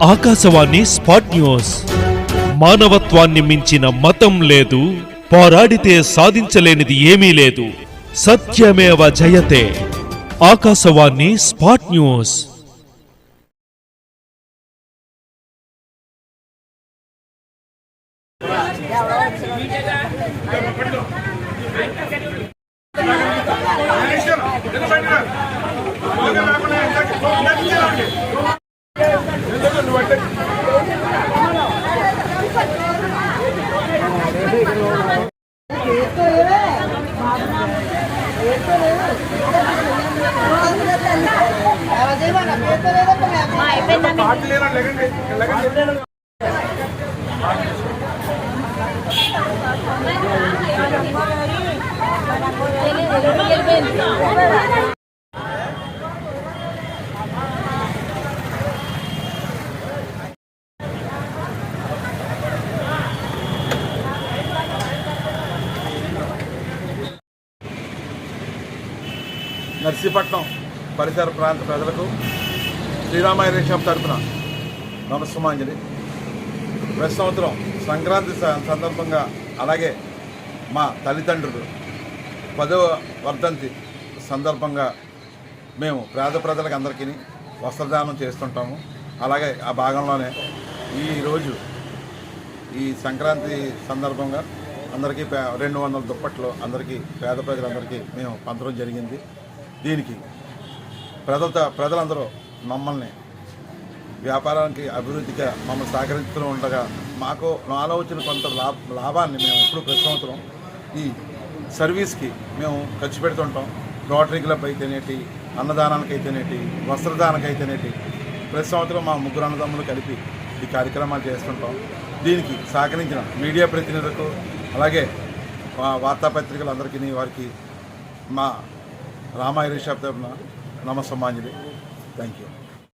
Akashvani spot news. మానవత్వాన్ని మించిన మతం లేదు, పోరాడితే సాధించలేనిది ఏమీ లేదు. సత్యమేవ జయతే. Akashvani spot news. నర్సీపట్నం పరిసర ప్రాంత ప్రజలకు శ్రీరామయ్య షాప్ తరపున నమస్సుమాంజలి. ప్రతి సంవత్సరం సంక్రాంతి సందర్భంగా, అలాగే మా తల్లిదండ్రులు 10వ వర్ధంతి సందర్భంగా మేము పేద ప్రజలకు అందరికీ వస్త్రదానం చేస్తుంటాము. అలాగే ఆ భాగంలోనే ఈరోజు ఈ సంక్రాంతి సందర్భంగా అందరికీ 200 దుప్పట్లు అందరికీ పేద ప్రజలందరికీ మేము పంచడం జరిగింది. దీనికి ప్రజలందరూ మమ్మల్ని వ్యాపారానికి అభివృద్ధిగా మమ్మల్ని సహకరిస్తూ ఉండగా మాకు నాలో వచ్చిన కొంత లాభాన్ని మేము ఎప్పుడు ప్రతి సంవత్సరం ఈ సర్వీస్కి మేము ఖర్చు పెడుతుంటాం. రోటరీ క్లబ్ అయితేనేటి, అన్నదానానికి అయితేనేటి, వస్త్రదానానికి అయితేనేటి ప్రతి సంవత్సరం మా ముగ్గురు అన్నదమ్ములు కలిపి ఈ కార్యక్రమాలు చేస్తుంటాం. దీనికి సహకరించిన మీడియా ప్రతినిధులకు, అలాగే మా వార్తాపత్రికలందరికీ వారికి మా రామాయణ షాప్ తరపున నమస్సుమాంజలి. Thank you.